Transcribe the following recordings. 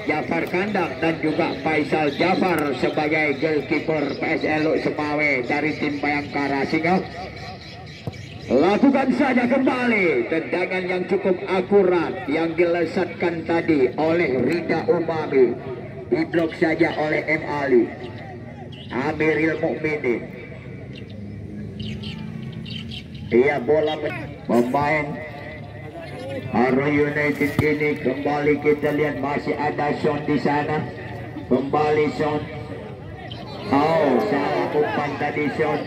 Jafar Kandang dan juga Faisal Jafar sebagai goalkeeper PSLU Semawe dari tim Bayangkara Singa. Lakukan saja kembali tendangan yang cukup akurat yang dilesatkan tadi oleh Rida Umami, diblok saja oleh M. Ali. Amiril Mukminin. Ia bola pemain Haru United ini kembali kita lihat masih ada Son di sana. Kembali Son. Oh, salah umpan tadi Son.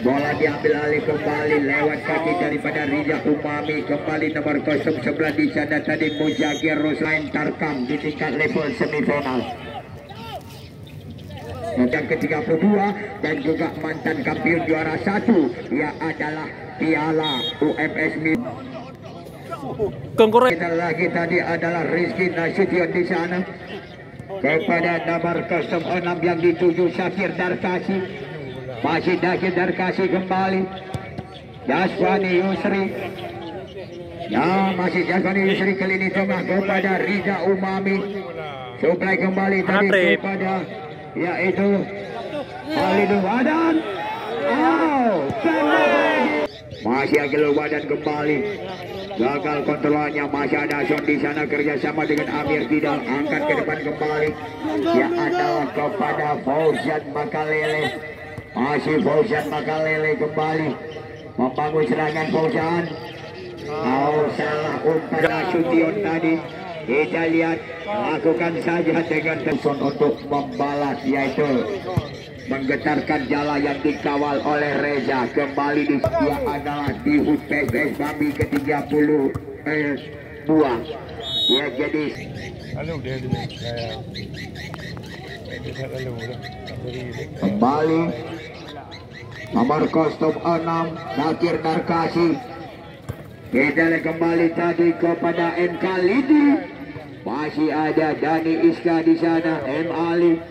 Bola diambil alih kembali lewat kaki daripada Rida Umami. Kembali nomor 011 di sana tadi Muzakir Ruslain Tarkam di tingkat level semifinal. Yang ke-32 dan juga mantan kampion juara 1 yang adalah Piala UMS Kita lagi tadi adalah Rizky Nasution di sana kepada nomor 06 yang dituju Syakir Darkasi. Masih Syakir Darkasi kembali Jaswani Yusri. Ya, masih Jaswani Yusri ke lini tengah kepada Rida Umami. Suplai kembali tadi kepada yaitu Khalidul Wadan. Masih Agil Wadan kembali. Gagal kontrolnya, masih ada Son di sana kerjasama dengan Amir Kidal, angkat ke depan kembali. Ya adalah kepada Fauzan Makalele. Masih Fauzan Makalele kembali membangun serangan Fauzan. Salah umpan Nasution tadi. Kita lihat, lakukan saja dengan Son untuk membalas, yaitu menggetarkan jala yang dikawal oleh Reza. Kembali di dia adalah di HUT PSS Bambi ke-32. Ya, jadi kembali nomor 06 Nakir Darkasi. Kita lihat kembali tadi kepada M. Khalidi. Masih ada Dani Iska di sana, M. Ali.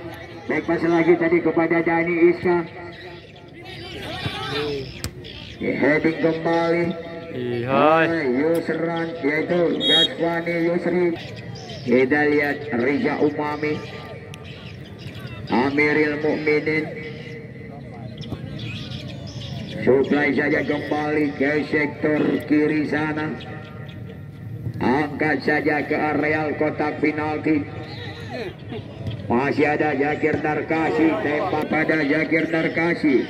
Lepas lagi tadi kepada Dani Iska. Heading kembali Yusran, yaitu Jaswani Yusri. Kita lihat Riza Umami, Amiril Mukminin. Suplai saja kembali ke sektor kiri sana. Angkat saja ke areal kotak penalti. Masih ada Zakir Darkasi, tembak pada Zakir Darkasi.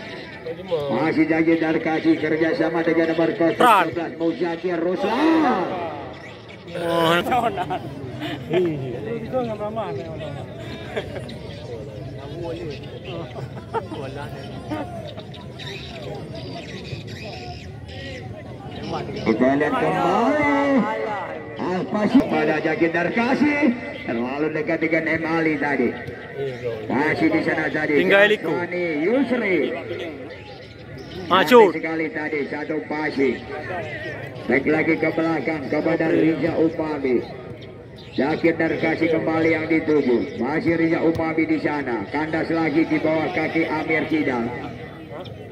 Masih Zakir Darkasi kerjasama dengan nomor 011 Muzakir Ruslan. Kita lihat kembali Al-Fasih pada Zakir Darkasi. Terlalu dekat dengan M. Ali tadi. Masih di sana tadi Jaswani Yusri. Maju sekali tadi satu passing. Lagi ke belakang kepada Riza Umami. Zakir Darkasi kembali yang dituju. Masih Riza Umami di sana. Kandas lagi di bawah kaki Amir Kidal.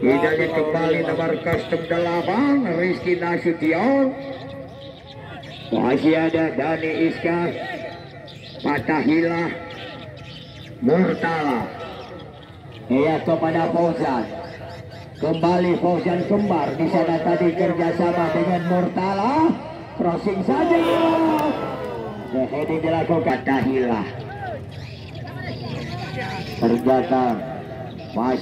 Kita lihat kembali nomor 08 Rizky Nasution. Masih ada Dani Iska, Fatahillah, Murtala. Ia kepada Fauzan. Kembali Fauzan kembar di sana tadi kerjasama dengan Murtala. Crossing saja. Heading dilakukan Fatahillah. Ternyata masih